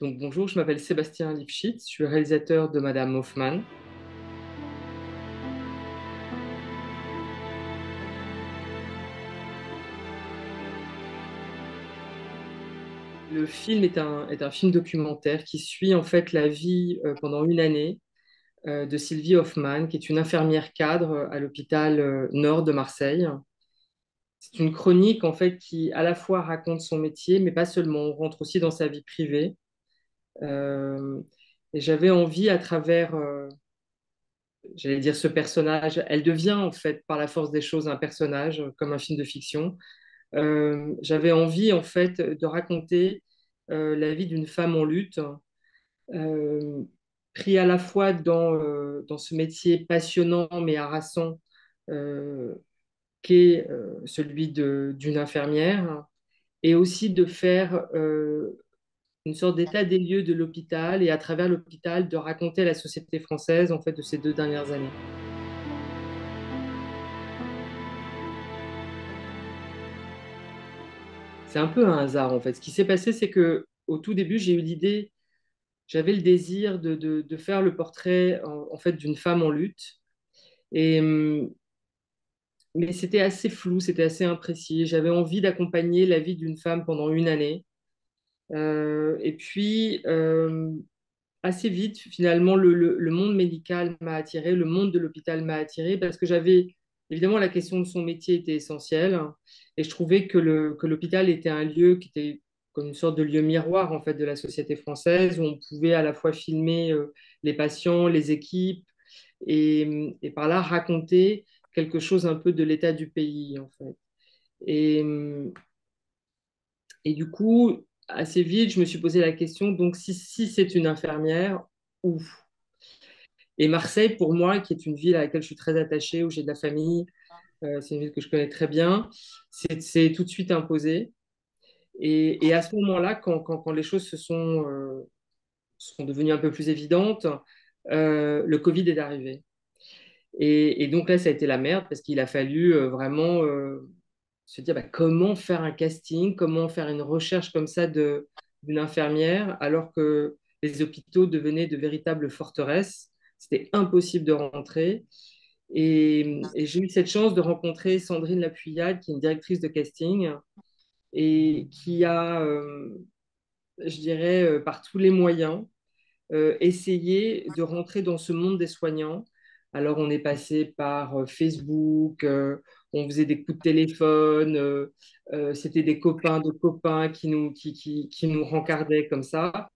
Donc bonjour, je m'appelle Sébastien Lifshitz, je suis réalisateur de Madame Hoffman. Le film est un film documentaire qui suit en fait la vie pendant une année de Sylvie Hoffman, qui est une infirmière cadre à l'hôpital Nord de Marseille. C'est une chronique en fait qui à la fois raconte son métier, mais pas seulement, on rentre aussi dans sa vie privée. Euh, et j'avais envie à travers, j'allais dire ce personnage, elle devient en fait par la force des choses un personnage, comme un film de fiction. J'avais envie en fait de raconter la vie d'une femme en lutte, euh, pris à la fois dans ce métier passionnant mais harassant euh, qu'est celui d'une infirmière, et aussi de faire une sorte d'état des lieux de l'hôpital et à travers l'hôpital de raconter la société française en fait de ces 2 dernières années. C'est un peu un hasard en fait. Ce qui s'est passé, c'est que au tout début, j'ai eu l'idée. J'avais le désir de faire le portrait en fait d'une femme en lutte. Et, mais c'était assez flou, c'était assez imprécis. J'avais envie d'accompagner la vie d'une femme pendant une année. Et puis, assez vite, finalement, le monde médical m'a attiré, le monde de l'hôpital m'a attiré parce que j'avais, évidemment, la question de son métier était essentielle. Et je trouvais que l'hôpital était un lieu qui était comme une sorte de lieu miroir, en fait, de la société française, où on pouvait à la fois filmer les patients, les équipes, et par là raconter quelque chose un peu de l'état du pays, en fait. Et, et du coup, assez vite, je me suis posé la question, donc si c'est une infirmière, où? Et Marseille, pour moi, qui est une ville à laquelle je suis très attachée, où j'ai de la famille, c'est une ville que je connais très bien, c'est tout de suite imposé. Et à ce moment-là, quand les choses sont devenues un peu plus évidentes, le Covid est arrivé. Et donc là, ça a été la merde parce qu'il a fallu vraiment se dire bah, comment faire un casting, comment faire une recherche comme ça d'une infirmière alors que les hôpitaux devenaient de véritables forteresses. C'était impossible de rentrer. Et j'ai eu cette chance de rencontrer Sandrine Lapuyade, qui est une directrice de casting et qui a, je dirais, par tous les moyens, essayé de rentrer dans ce monde des soignants. Alors, on est passé par Facebook, on faisait des coups de téléphone, c'était des copains de copains qui nous rencardaient comme ça.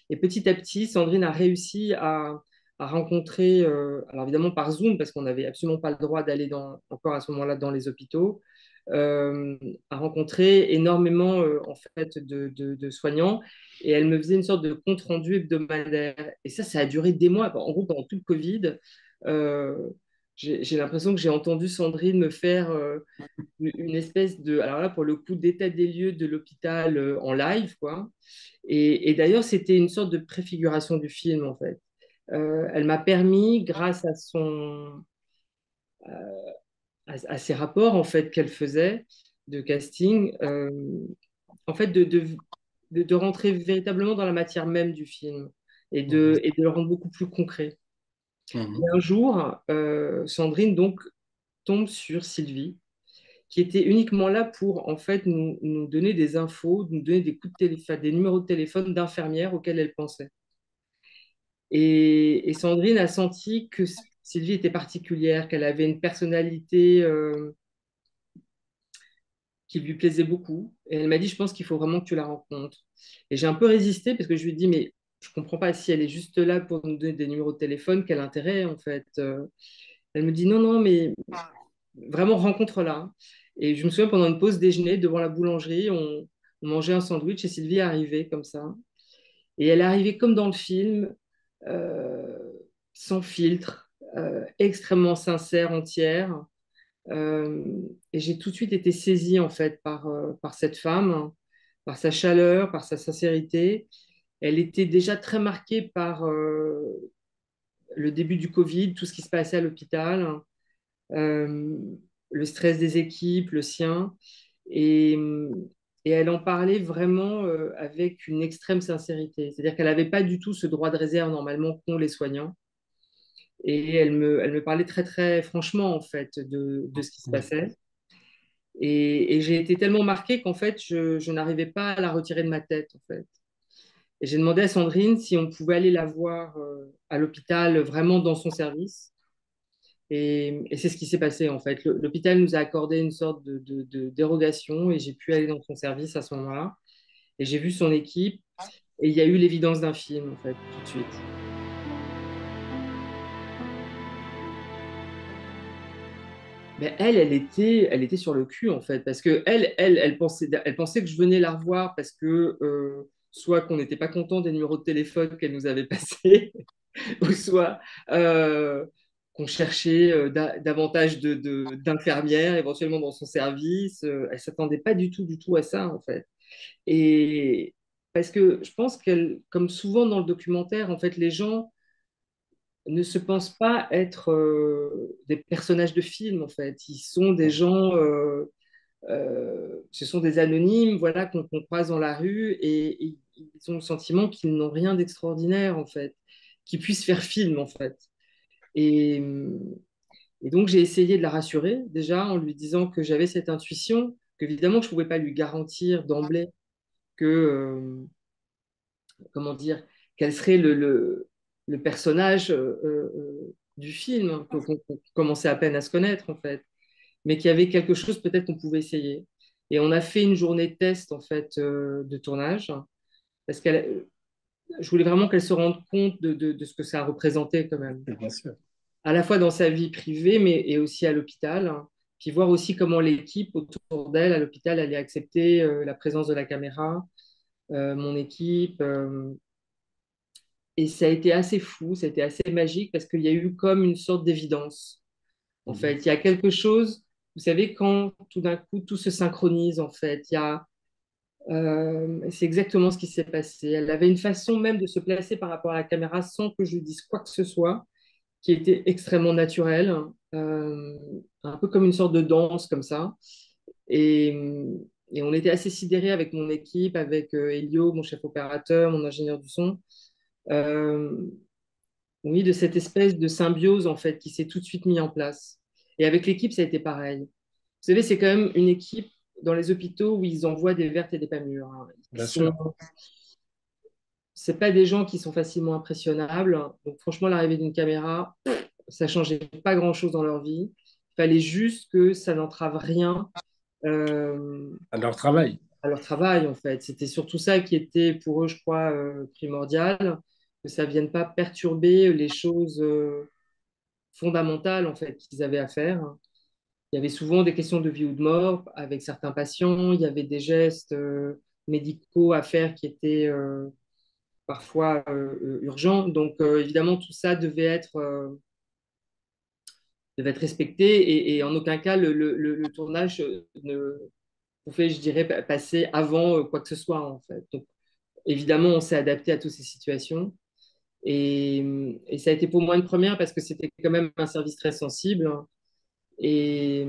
Et petit à petit, Sandrine a réussi à rencontrer, alors évidemment par Zoom, parce qu'on n'avait absolument pas le droit d'aller encore à ce moment-là dans les hôpitaux, euh, à rencontrer énormément en fait de soignants, et elle me faisait une sorte de compte rendu hebdomadaire. Et ça a duré des mois. En gros, pendant tout le Covid, euh, j'ai l'impression que j'ai entendu Sandrine me faire une espèce de, alors là, pour le coup, d'état des lieux de l'hôpital en live, quoi. Et d'ailleurs, c'était une sorte de préfiguration du film, en fait. Elle m'a permis, grâce à ces rapports, en fait, qu'elle faisait de casting, en fait, de rentrer véritablement dans la matière même du film Mhm. et de le rendre beaucoup plus concret. Et Mhm. un jour, Sandrine donc tombe sur Sylvie, qui était uniquement là pour en fait nous donner des infos, nous donner des coups de téléphone, des numéros de téléphone d'infirmières auxquelles elle pensait. Et Sandrine a senti que Sylvie était particulière, qu'elle avait une personnalité qui lui plaisait beaucoup. Et elle m'a dit, je pense qu'il faut vraiment que tu la rencontres. Et j'ai un peu résisté parce que je lui ai dit, mais je comprends pas si elle est juste là pour nous donner des numéros de téléphone, quel intérêt en fait. Elle me dit, non, non, mais vraiment rencontre-la. Et je me souviens pendant une pause déjeuner devant la boulangerie, on mangeait un sandwich et Sylvie est arrivée comme ça. Et elle est arrivée comme dans le film, euh, sans filtre, extrêmement sincère, entière. Euh, et j'ai tout de suite été saisie en fait par cette femme, par sa chaleur, par sa sincérité. Elle était déjà très marquée par le début du Covid, tout ce qui se passait à l'hôpital, euh, le stress des équipes, le sien. Et, et elle en parlait vraiment avec une extrême sincérité. C'est-à-dire qu'elle n'avait pas du tout ce droit de réserve normalement qu'ont les soignants. Et elle me parlait très, très franchement, en fait, de ce qui se Mhm. passait. Et j'ai été tellement marquée qu'en fait, je n'arrivais pas à la retirer de ma tête, en fait. Et j'ai demandé à Sandrine si on pouvait aller la voir à l'hôpital, vraiment dans son service. Et c'est ce qui s'est passé, en fait. L'hôpital nous a accordé une sorte de dérogation et j'ai pu aller dans son service à ce moment-là. Et j'ai vu son équipe et il y a eu l'évidence d'un film, en fait, tout de suite. Mais elle était sur le cul en fait, parce que elle pensait que je venais la revoir parce que soit qu'on n'était pas content des numéros de téléphone qu'elle nous avait passés, ou soit qu'on cherchait davantage d'infirmières éventuellement dans son service. Elle s'attendait pas du tout à ça en fait. Et parce que je pense qu'elle, comme souvent dans le documentaire, en fait, les gens ne se pensent pas être des personnages de film, en fait. Ils sont des gens, ce sont des anonymes, voilà, qu'on croise dans la rue et ils ont le sentiment qu'ils n'ont rien d'extraordinaire, en fait, qu'ils puissent faire film, en fait. Et, et donc, j'ai essayé de la rassurer, déjà, en lui disant que j'avais cette intuition, qu'évidemment, je ne pouvais pas lui garantir d'emblée que, comment dire, quel serait le personnage du film, hein, qu'on commençait à peine à se connaître en fait, mais qu'il y avait quelque chose peut-être qu'on pouvait essayer. Et on a fait une journée de test en fait de tournage, parce que je voulais vraiment qu'elle se rende compte de ce que ça représentait quand même, Bien sûr. à la fois dans sa vie privée, mais et aussi à l'hôpital, hein. Puis voir aussi comment l'équipe autour d'elle à l'hôpital allait accepter la présence de la caméra, mon équipe. Et ça a été assez fou, ça a été assez magique parce qu'il y a eu comme une sorte d'évidence. En Mhm. fait, il y a quelque chose, vous savez, quand tout d'un coup tout se synchronise, en fait, c'est exactement ce qui s'est passé. Elle avait une façon même de se placer par rapport à la caméra sans que je lui dise quoi que ce soit, qui était extrêmement naturelle, un peu comme une sorte de danse comme ça. Et, et on était assez sidérés avec mon équipe, avec Elio, mon chef opérateur, mon ingénieur du son. Euh, Oui, de cette espèce de symbiose en fait qui s'est tout de suite mis en place. Et avec l'équipe, ça a été pareil. Vous savez, c'est quand même une équipe dans les hôpitaux où ils envoient des vertes et des pas mûres, hein. Bien sûr. C'est pas des gens qui sont facilement impressionnables. Donc franchement, l'arrivée d'une caméra, ça changeait pas grand-chose dans leur vie. Il fallait juste que ça n'entrave rien euh, À leur travail. à leur travail en fait. C'était surtout ça qui était pour eux, je crois, primordial, que ça vienne pas perturber les choses. Fondamentales en fait qu'ils avaient à faire. Il y avait souvent des questions de vie ou de mort avec certains patients. Il y avait des gestes médicaux à faire qui étaient parfois urgents. Donc évidemment tout ça devait être respecté et en aucun cas le tournage ne pouvait, je dirais, passer avant quoi que ce soit en fait. Donc évidemment on s'est adapté à toutes ces situations. Et ça a été pour moi une première parce que c'était quand même un service très sensible. Et,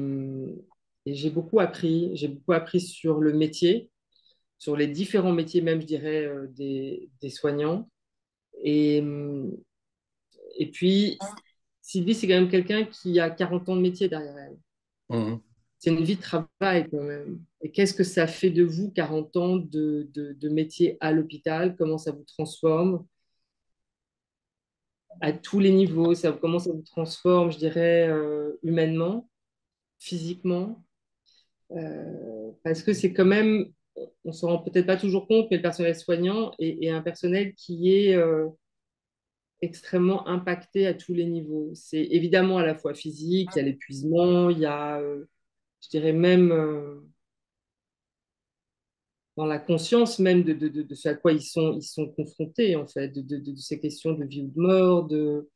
et j'ai beaucoup appris sur le métier, sur les différents métiers même, je dirais, des soignants. Et, et puis, Sylvie, c'est quand même quelqu'un qui a 40 ans de métier derrière elle. Mhm. C'est une vie de travail quand même. Et qu'est-ce que ça fait de vous, 40 ans de métier à l'hôpital? Comment ça vous transforme à tous les niveaux? Comment ça vous transforme, je dirais, humainement, physiquement? Parce que c'est quand même, on ne se rend peut-être pas toujours compte, mais le personnel soignant est un personnel qui est extrêmement impacté à tous les niveaux. C'est évidemment à la fois physique, il y a l'épuisement, il y a, je dirais même, dans la conscience même de ce à quoi ils sont confrontés, en fait, de ces questions de vie ou de mort, de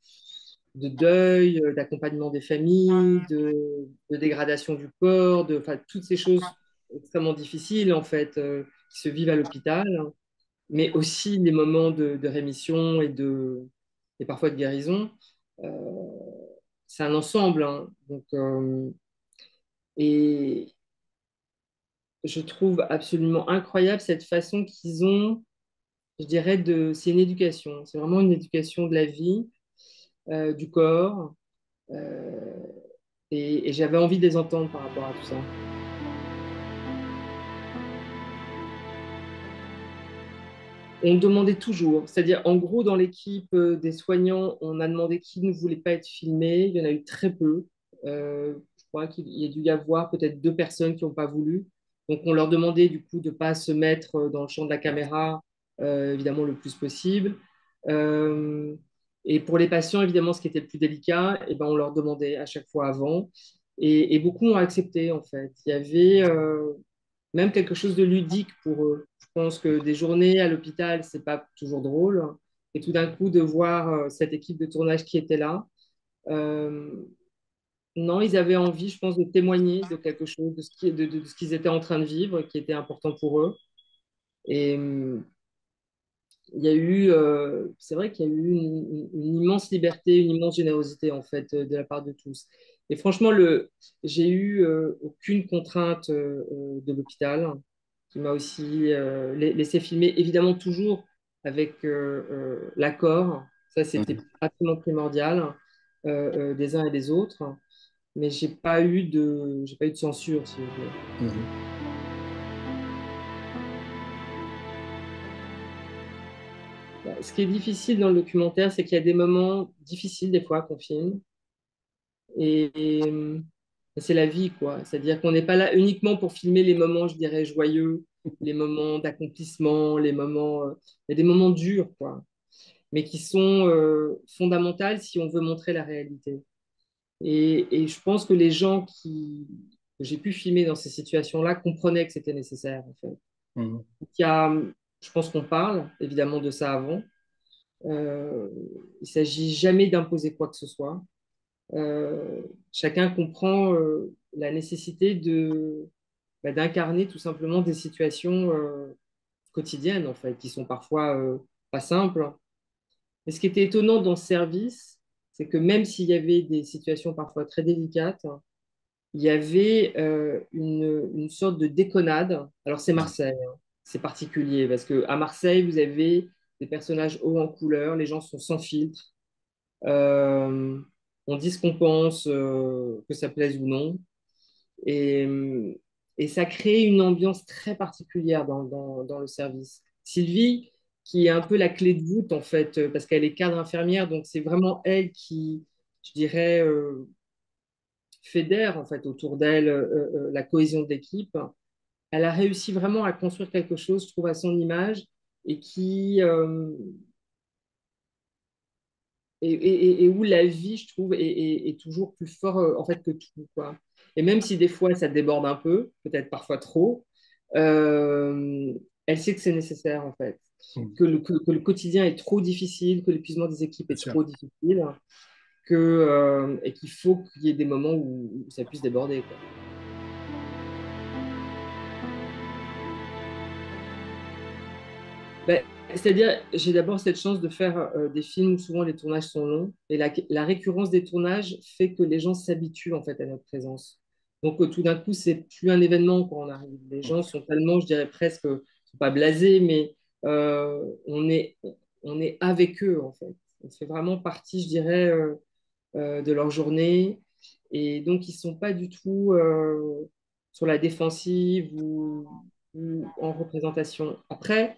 deuil, d'accompagnement des familles, de dégradation du corps, enfin, toutes ces choses extrêmement difficiles, en fait, qui se vivent à l'hôpital, hein, mais aussi les moments de rémission et parfois de guérison. Euh, c'est un ensemble, hein. Donc, et, je trouve absolument incroyable cette façon qu'ils ont, je dirais, c'est une éducation. C'est vraiment une éducation de la vie, du corps. euh, et j'avais envie de les entendre par rapport à tout ça. On demandait toujours, c'est-à-dire en gros dans l'équipe des soignants, on a demandé qui ne voulait pas être filmé. Il y en a eu très peu. Je crois qu'il y a dû y avoir peut-être 2 personnes qui n'ont pas voulu. Donc on leur demandait du coup de ne pas se mettre dans le champ de la caméra, évidemment le plus possible. Euh, et pour les patients, évidemment, ce qui était le plus délicat, eh ben, on leur demandait à chaque fois avant. Et beaucoup ont accepté en fait. Il y avait même quelque chose de ludique pour eux. Je pense que des journées à l'hôpital, c'est pas toujours drôle. Et tout d'un coup, de voir cette équipe de tournage qui était là, euh, non, ils avaient envie, je pense, de témoigner de quelque chose, de ce qu'ils étaient en train de vivre, qui était important pour eux. Et il y a eu, c'est vrai qu'il y a eu une immense liberté, une immense générosité en fait de la part de tous. Et franchement, j'ai eu aucune contrainte de l'hôpital qui m'a aussi laissé filmer, évidemment toujours avec l'accord. Ça, c'était Mhm. absolument primordial des uns et des autres. Mais j'ai pas eu de censure, si vous voulez. Mhm. Ce qui est difficile dans le documentaire, c'est qu'il y a des moments difficiles des fois qu'on filme. Et c'est la vie, quoi. C'est-à-dire qu'on n'est pas là uniquement pour filmer les moments, je dirais, joyeux, les moments d'accomplissement, les moments. Il y a des moments durs, quoi, mais qui sont fondamentaux si on veut montrer la réalité. Et je pense que les gens que j'ai pu filmer dans ces situations-là comprenaient que c'était nécessaire, en fait. Mhm. Il y a, je pense qu'on parle évidemment de ça avant. Il ne s'agit jamais d'imposer quoi que ce soit. Euh, Chacun comprend la nécessité d'incarner tout simplement des situations quotidiennes, en fait, qui sont parfois pas simples. Mais ce qui était étonnant dans ce service, c'est que même s'il y avait des situations parfois très délicates, il y avait une sorte de déconnade. Alors c'est Mhm. Marseille, hein. C'est particulier parce qu'à Marseille, vous avez des personnages hauts en couleur, les gens sont sans filtre. Euh, on dit ce qu'on pense, que ça plaise ou non. Et, et ça crée une ambiance très particulière dans le service. Sylvie, qui est un peu la clé de voûte, en fait, parce qu'elle est cadre infirmière, donc c'est vraiment elle qui, je dirais, fédère, en fait, autour d'elle la cohésion de l'équipe. Elle a réussi vraiment à construire quelque chose, je trouve, à son image, et et où la vie, je trouve, est toujours plus fort en fait que tout, quoi. Et même si des fois ça déborde un peu, peut-être parfois trop, euh, elle sait que c'est nécessaire en fait, Mhm. que le quotidien est trop difficile, que l'épuisement des équipes Bien est sûr. trop difficile, et qu'il faut qu'il y ait des moments où ça puisse déborder, quoi. Ben, c'est-à-dire, j'ai d'abord cette chance de faire des films où souvent les tournages sont longs et la récurrence des tournages fait que les gens s'habituent en fait à notre présence. Donc tout d'un coup, c'est plus un événement quand on arrive. Les gens sont tellement, je dirais presque, sont pas blasés, mais on est avec eux en fait. On fait vraiment partie, je dirais, de leur journée et donc ils sont pas du tout sur la défensive ou en représentation. Après.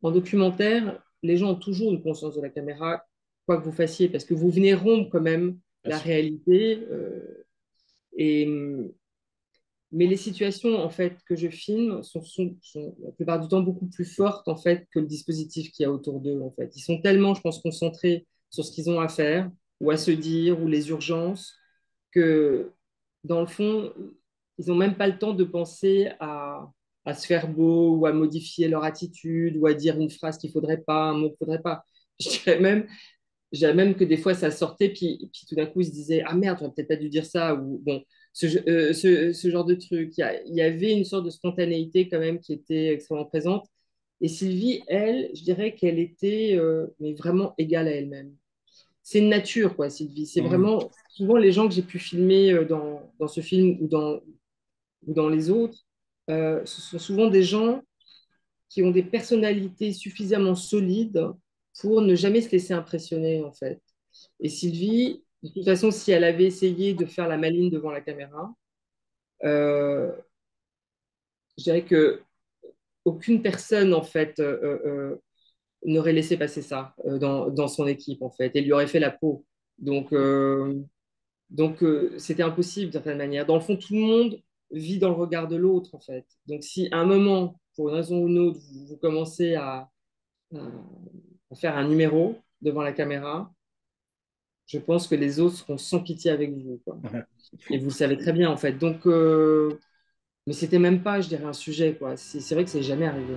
En documentaire, les gens ont toujours une conscience de la caméra, quoi que vous fassiez, parce que vous venez rompre quand même Bien la sûr. réalité. Et, mais les situations en fait que je filme sont la plupart du temps beaucoup plus fortes en fait que le dispositif qu'il y a autour d'eux. En fait, ils sont tellement, je pense, concentrés sur ce qu'ils ont à faire ou à se dire ou les urgences que dans le fond, ils n'ont même pas le temps de penser à se faire beau ou à modifier leur attitude ou à dire une phrase qu'il ne faudrait pas, un mot qu'il ne faudrait pas. Je dirais même que des fois ça sortait, puis tout d'un coup ils se disaient ah merde, j'aurais peut-être pas dû dire ça, ou bon, ce genre de truc. Il y avait une sorte de spontanéité quand même qui était extrêmement présente. Et Sylvie, elle, je dirais qu'elle était mais vraiment égale à elle-même. C'est une nature, quoi, Sylvie. C'est Mhm. vraiment souvent les gens que j'ai pu filmer dans ce film ou dans les autres. ce sont souvent des gens qui ont des personnalités suffisamment solides pour ne jamais se laisser impressionner, en fait. Et Sylvie, de toute façon, si elle avait essayé de faire la maline devant la caméra, euh, je dirais que aucune personne, en fait, n'aurait laissé passer ça dans son équipe, en fait, et lui aurait fait la peau. Donc, c'était impossible d'une certaine manière. Dans le fond, tout le monde vit dans le regard de l'autre, en fait. Donc, si à un moment, pour une raison ou une autre, vous commencez à, à faire un numéro devant la caméra, je pense que les autres seront sans pitié avec vous, quoi. Et vous le savez très bien, en fait. Donc, mais c'était même pas, je dirais, un sujet, quoi. C'est vrai que c'est jamais arrivé.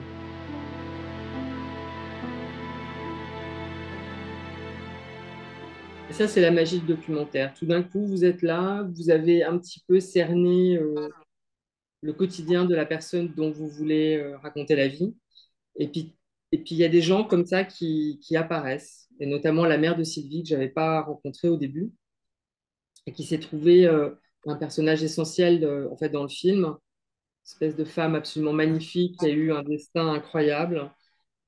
Et ça, c'est la magie du documentaire. Tout d'un coup, vous êtes là, vous avez un petit peu cerné le quotidien de la personne dont vous voulez raconter la vie. Et puis, il y a des gens comme ça qui apparaissent, et notamment la mère de Sylvie, que je n'avais pas rencontrée au début, et qui s'est trouvée un personnage essentiel en fait, dans le film. Une espèce de femme absolument magnifique qui a eu un destin incroyable.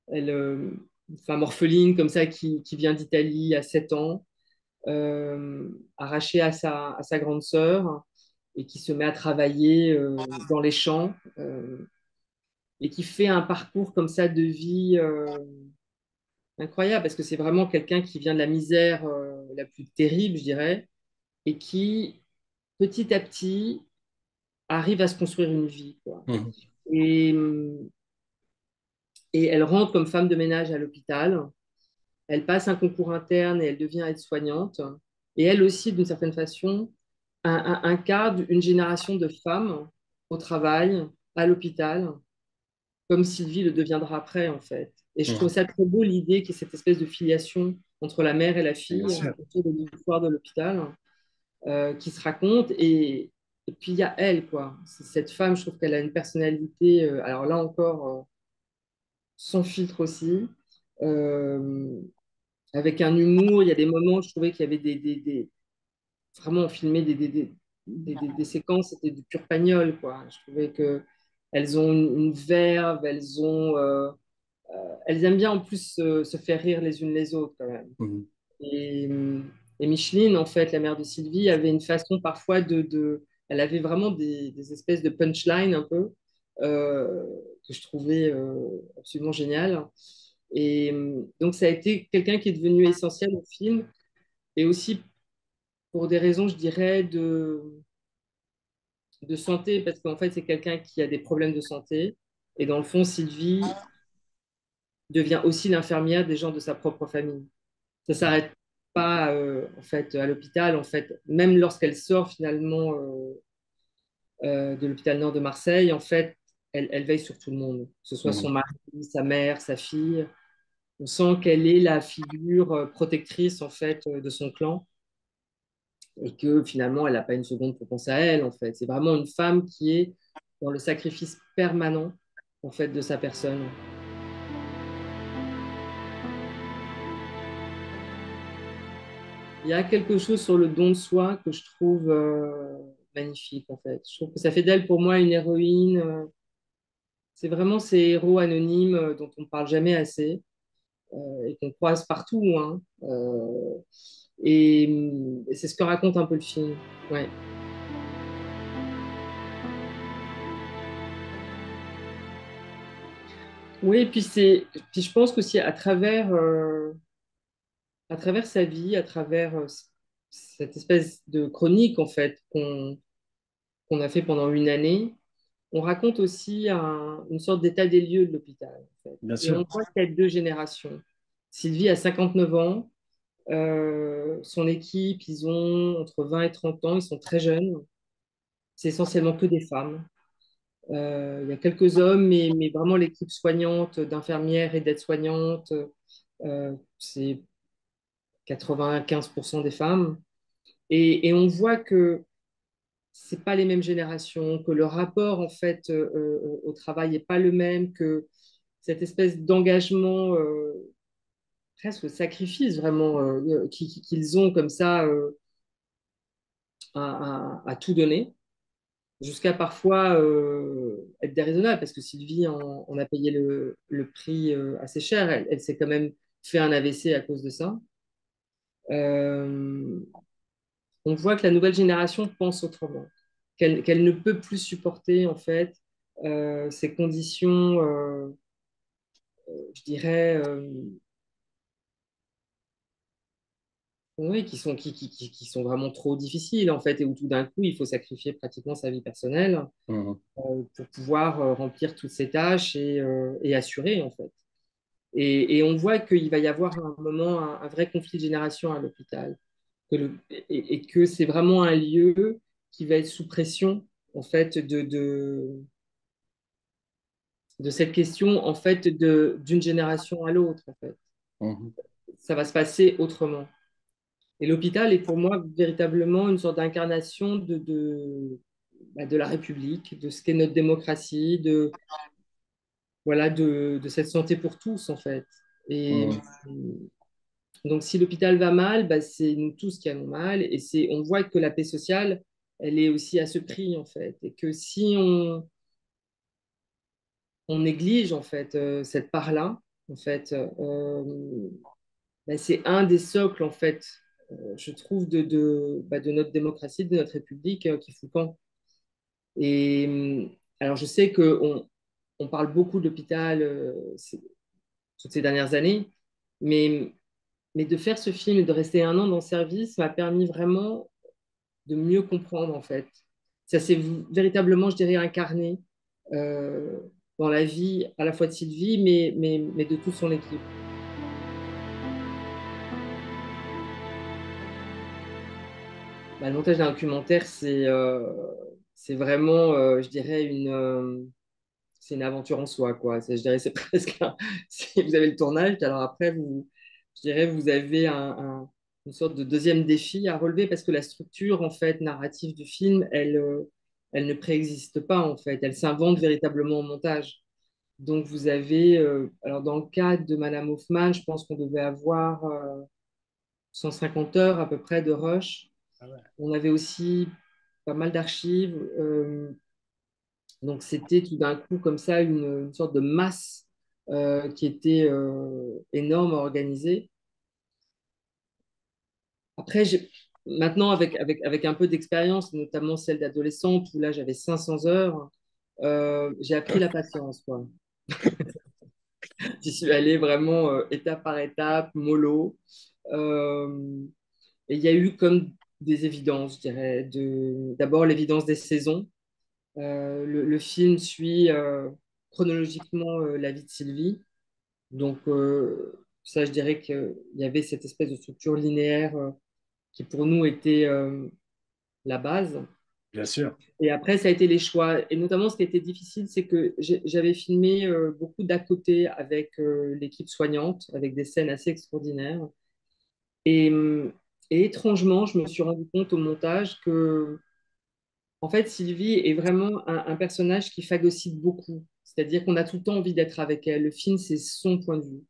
Elle, une femme orpheline comme ça qui vient d'Italie à 7 ans, arrachée à sa grande sœur, et qui se met à travailler dans les champs, et qui fait un parcours comme ça de vie incroyable, parce que c'est vraiment quelqu'un qui vient de la misère la plus terrible, je dirais, et qui, petit à petit, arrive à se construire une vie, quoi. Mhm. Et, et elle rentre comme femme de ménage à l'hôpital. Elle passe un concours interne et elle devient aide-soignante. Et elle aussi, d'une certaine façon, incarne une génération de femmes au travail, à l'hôpital, comme Sylvie le deviendra après, en fait. Et je trouve Mhm. ça très beau, l'idée qu'il y ait cette espèce de filiation entre la mère et la Bien fille sûr. autour de l'histoire de l'hôpital qui se raconte. Et puis, il y a elle, quoi. Cette femme, je trouve qu'elle a une personnalité, alors là encore, sans filtre aussi. Euh, Avec un humour. Il y a des moments, je trouvais qu'il y avait vraiment, on filmait des séquences, c'était du pur pagnol, quoi. Je trouvais que elles ont une verve, elles aiment bien en plus se faire rire les unes les autres, quand même. Mhm. Et, et Micheline, en fait, la mère de Sylvie, avait une façon parfois elle avait vraiment des espèces de punchline un peu, euh, que je trouvais absolument génial. Et donc, ça a été quelqu'un qui est devenu essentiel au film, et aussi pour des raisons, je dirais, de santé, parce qu'en fait, c'est quelqu'un qui a des problèmes de santé. Et dans le fond, Sylvie devient aussi l'infirmière des gens de sa propre famille. Ça s'arrête pas, en fait, à l'hôpital. En fait, même lorsqu'elle sort finalement de l'hôpital Nord de Marseille, en fait, elle veille sur tout le monde, que ce soit son Mhm. mari, sa mère, sa fille. On sent qu'elle est la figure protectrice, en fait, de son clan, et que finalement, elle n'a pas une seconde pour penser à elle, en fait. C'est vraiment une femme qui est dans le sacrifice permanent, en fait, de sa personne. Il y a quelque chose sur le don de soi que je trouve magnifique, en fait. Je trouve que ça fait d'elle, pour moi, une héroïne. C'est vraiment ces héros anonymes dont on ne parle jamais assez et qu'on croise partout, hein. Et c'est ce que raconte un peu le film. Ouais. Oui, et puis puis je pense qu'aussi à travers sa vie, à travers cette espèce de chronique en fait qu'on a fait pendant une année, on raconte aussi une sorte d'état des lieux de l'hôpital, en fait. Bien Et on sûr. voit qu'il y a deux générations. Sylvie a 59 ans, son équipe, ils ont entre 20 et 30 ans, ils sont très jeunes, c'est essentiellement que des femmes. Il y a quelques hommes, mais vraiment l'équipe soignante d'infirmières et d'aides-soignantes, c'est 95% des femmes. Et on voit que c'est pas les mêmes générations, que le rapport en fait au travail n'est pas le même, que cette espèce d'engagement, presque le sacrifice vraiment qu'ils ont comme ça à tout donner. jusqu'à parfois être déraisonnable, parce que Sylvie en a payé le prix assez cher. Elle s'est quand même fait un AVC à cause de ça. Euh, on voit que la nouvelle génération pense autrement, qu'elle ne peut plus supporter en fait ces conditions, je dirais, oui, qui sont vraiment trop difficiles en fait, et où tout d'un coup il faut sacrifier pratiquement sa vie personnelle Mhm. pour pouvoir remplir toutes ces tâches et assurer en fait. Et on voit qu'il va y avoir un moment, un vrai conflit de génération à l'hôpital, et que c'est vraiment un lieu qui va être sous pression en fait de cette question en fait d'une génération à l'autre en fait. Mhm. Ça va se passer autrement. Et l'hôpital est pour moi véritablement une sorte d'incarnation de la République, de ce qu'est notre démocratie, voilà, de cette santé pour tous, en fait. Et Mhm. donc, si l'hôpital va mal, bah, c'est nous tous qui allons mal. Et on voit que la paix sociale, elle est aussi à ce prix, en fait. Et que si on néglige, en fait, cette part-là, en fait, bah, c'est un des socles, en fait, je trouve, de notre démocratie, de notre République, qui fout camp. Et alors, je sais on parle beaucoup de l'hôpital toutes ces dernières années, mais, mais de faire ce film et de rester un an dans le service m'a permis vraiment de mieux comprendre, en fait. Ça s'est véritablement, je dirais, incarné euh, dans la vie à la fois de Sylvie, mais de toute son équipe. Bah, le montage d'un documentaire, c'est vraiment, je dirais, c'est une aventure en soi, quoi. Je dirais, c'est presque si vous avez le tournage, alors après, je dirais, vous avez une sorte de deuxième défi à relever parce que la structure, en fait, narrative du film, elle ne préexiste pas, en fait. Elle s'invente véritablement au montage. Donc, vous avez, alors dans le cas de Madame Hoffman, je pense qu'on devait avoir 150 heures à peu près de rush. On avait aussi pas mal d'archives. Donc, c'était tout d'un coup comme ça une sorte de masse qui était énorme à organiser. Après, maintenant, avec un peu d'expérience, notamment celle d'adolescente, où là, j'avais 500 heures, j'ai appris la patience, quoi. J'y suis allée vraiment étape par étape, mollo. Euh, et il y a eu comme des évidences, je dirais. D'abord, l'évidence des saisons. Le film suit chronologiquement la vie de Sylvie. Donc, ça, je dirais qu'il y avait cette espèce de structure linéaire qui, pour nous, était la base. Bien sûr. Et après, ça a été les choix. Et notamment, ce qui a été difficile, c'est que j'avais filmé beaucoup d'à côté avec l'équipe soignante, avec des scènes assez extraordinaires. Et, hum, et étrangement, je me suis rendu compte au montage que, en fait, Sylvie est vraiment un personnage qui phagocyte beaucoup. C'est-à-dire qu'on a tout le temps envie d'être avec elle. Le film, c'est son point de vue.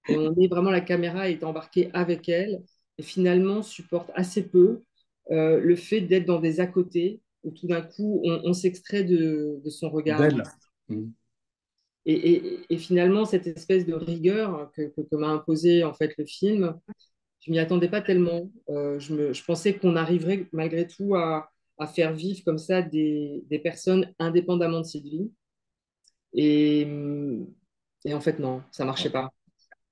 Et on est vraiment, la caméra est embarquée avec elle et finalement supporte assez peu le fait d'être dans des à côté où tout d'un coup on s'extrait de son regard. D'elle. Mhm. Et finalement, cette espèce de rigueur que m'a imposé en fait le film, je m'y attendais pas tellement. Je pensais qu'on arriverait malgré tout à faire vivre comme ça des personnes indépendamment de cette vie. Et, et en fait, non, ça marchait pas.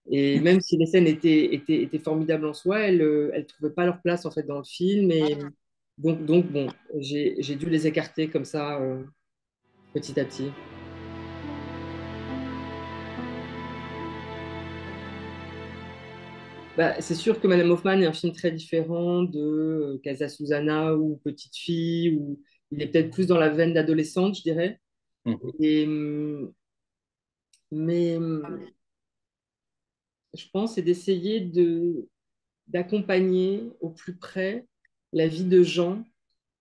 Et même si les scènes étaient formidables en soi, elles ne trouvaient pas leur place en fait dans le film. Et donc bon, j'ai dû les écarter comme ça petit à petit. Bah, c'est sûr que Madame Hoffman est un film très différent de Casa Susana ou Petite Fille, où il est peut-être plus dans la veine d'adolescente, je dirais. Mhm. Et, mais je pense c'est d'essayer d'accompagner au plus près la vie de gens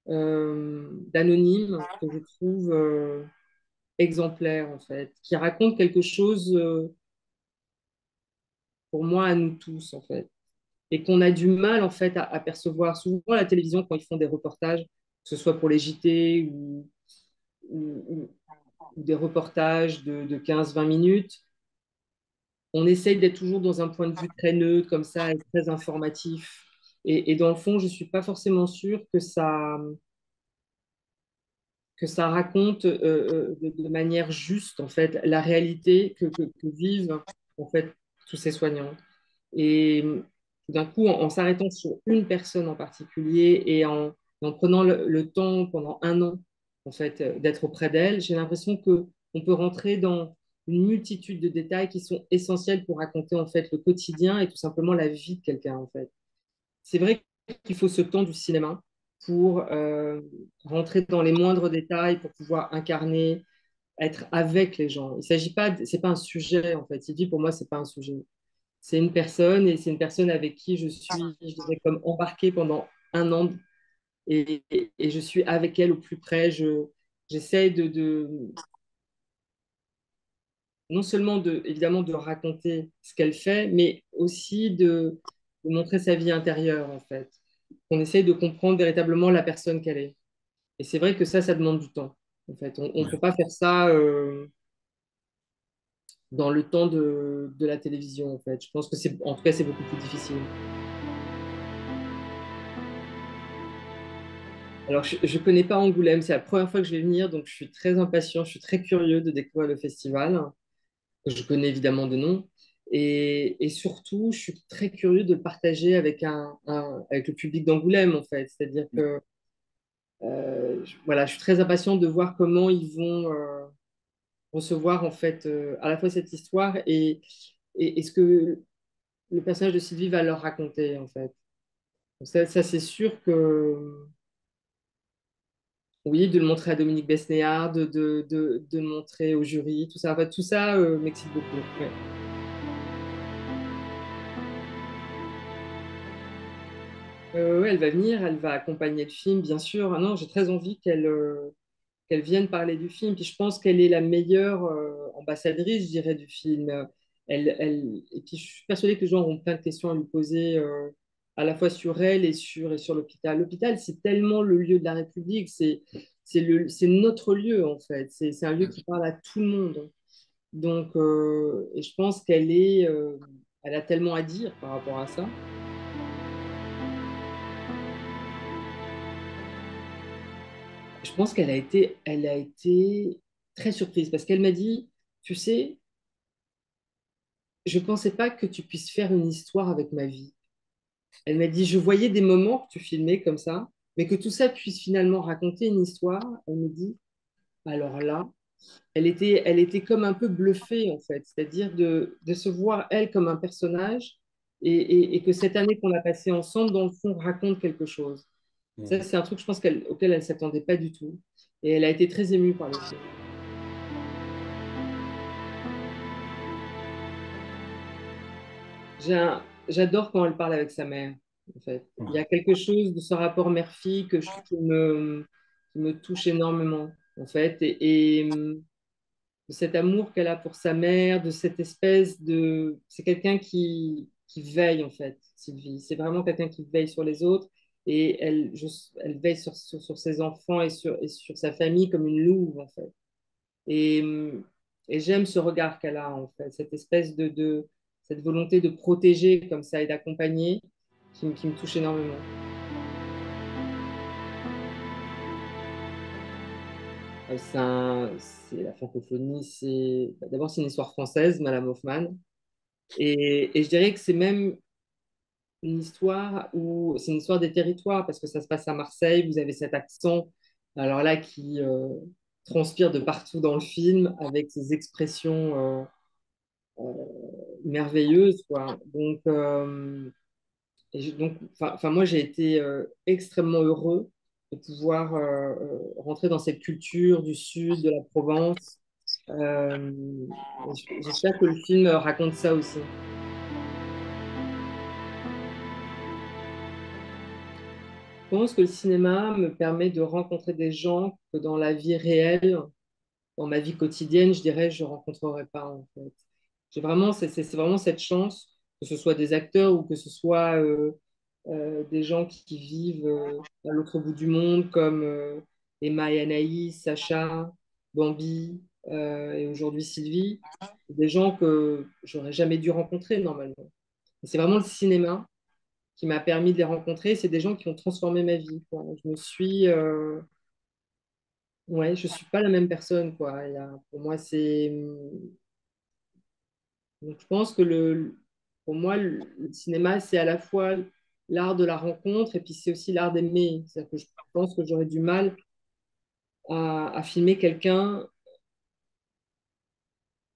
d'anonymes que je trouve exemplaires en fait, qui racontent quelque chose pour moi à nous tous en fait, et qu'on a du mal en fait à percevoir. Souvent à la télévision quand ils font des reportages, que ce soit pour les JT ou des reportages de 15-20 minutes, on essaye d'être toujours dans un point de vue très neutre, comme ça, et très informatif. Et dans le fond, je ne suis pas forcément sûre que ça raconte de manière juste, en fait, la réalité que vivent, en fait, tous ces soignants. Et d'un coup, en s'arrêtant sur une personne en particulier et en prenant le temps pendant un an, en fait, d'être auprès d'elle, j'ai l'impression que on peut rentrer dans une multitude de détails qui sont essentiels pour raconter, en fait, le quotidien et tout simplement la vie de quelqu'un, en fait. C'est vrai qu'il faut ce temps du cinéma pour rentrer dans les moindres détails, pour pouvoir incarner, être avec les gens. Il s'agit pas, c'est pas un sujet, en fait. Sylvie, pour moi, c'est pas un sujet. C'est une personne et c'est une personne avec qui je suis, je dirais, comme embarquée pendant un an et je suis avec elle au plus près. J'essaie non seulement évidemment de raconter ce qu'elle fait, mais aussi de montrer sa vie intérieure, en fait. On essaie de comprendre véritablement la personne qu'elle est. Et c'est vrai que ça demande du temps. En fait, on ne peut Ouais. pas faire ça dans le temps de la télévision. En fait, je pense que en tout cas, c'est beaucoup plus difficile. Alors, je ne connais pas Angoulême, c'est la première fois que je vais venir, donc je suis très impatient, je suis très curieux de découvrir le festival, que je connais évidemment de nom. Et surtout, je suis très curieux de le partager avec, avec le public d'Angoulême, en fait. C'est-à-dire que voilà, je suis très impatient de voir comment ils vont recevoir, en fait, à la fois cette histoire et ce que le personnage de Sylvie va leur raconter, en fait. Donc ça c'est sûr que oui, de le montrer à Dominique Besnéard, de le montrer au jury, tout ça. En fait, tout ça m'excite beaucoup. Ouais. Ouais, elle va venir, elle va accompagner le film, bien sûr. Ah non, j'ai très envie qu'elle vienne parler du film. Puis je pense qu'elle est la meilleure ambassadrice, je dirais, du film. Et puis je suis persuadée que les gens auront plein de questions à lui poser, à la fois sur elle et sur l'hôpital. L'hôpital, c'est tellement le lieu de la République, c'est notre lieu, en fait. C'est un lieu qui parle à tout le monde. Donc, et je pense elle a tellement à dire par rapport à ça. Je pense elle a été très surprise parce qu'elle m'a dit, tu sais, je ne pensais pas que tu puisses faire une histoire avec ma vie. Elle m'a dit, je voyais des moments que tu filmais comme ça, mais que tout ça puisse finalement raconter une histoire. Elle me dit, alors là, elle était comme un peu bluffée en fait, c'est-à-dire de se voir elle comme un personnage et que cette année qu'on a passée ensemble, dans le fond, raconte quelque chose. Ça, Mhm. c'est un truc, je pense, auquel elle ne s'attendait pas du tout. Et elle a été très émue par le film. J'adore quand elle parle avec sa mère, en fait. Il y Ouais. a quelque chose de ce rapport mère-fille qui me touche énormément, en fait. De cet amour qu'elle a pour sa mère, de cette espèce de... C'est quelqu'un qui veille, en fait, Sylvie. C'est vraiment quelqu'un qui veille sur les autres. Et elle veille sur ses enfants et sur sa famille comme une louve, en fait. Et, et j'aime ce regard qu'elle a, en fait, cette espèce cette volonté de protéger comme ça et d'accompagner qui me touche énormément. C'est la francophonie, d'abord c'est une histoire française, Madame Hoffman, et je dirais que c'est même une histoire où c'est une histoire des territoires parce que ça se passe à Marseille, vous avez cet accent, alors là qui transpire de partout dans le film avec ces expressions merveilleuse, quoi. Donc moi, j'ai été extrêmement heureux de pouvoir rentrer dans cette culture du sud, de la Provence. Euh, J'espère que le film raconte ça aussi. Je pense que le cinéma me permet de rencontrer des gens que dans la vie réelle, dans ma vie quotidienne, je dirais, je ne rencontrerais pas, en fait. C'est vraiment cette chance, que ce soit des acteurs ou que ce soit des gens qui vivent à l'autre bout du monde, comme Emma et Anaïs, Sacha. Bambi et aujourd'hui Sylvie, des gens que j'aurais jamais dû rencontrer normalement. Et c'est vraiment le cinéma qui m'a permis de les rencontrer. C'est des gens qui ont transformé ma vie, quoi. Ouais, je suis pas la même personne, quoi. Pour moi, donc, je pense que pour moi, le cinéma, c'est à la fois l'art de la rencontre et puis c'est aussi l'art d'aimer. C'est-à-dire que je pense que j'aurais du mal à filmer quelqu'un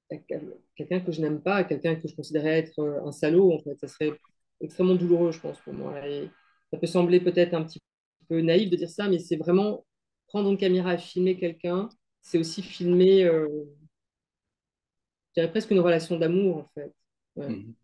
que je n'aime pas, quelqu'un que je considérais être un salaud, en fait. Ça serait extrêmement douloureux, je pense, pour moi. Et ça peut sembler peut-être un petit peu naïf de dire ça, mais c'est vraiment prendre une caméra et filmer quelqu'un, c'est aussi filmer, je dirais presque une relation d'amour, en fait. Ouais. Mhm.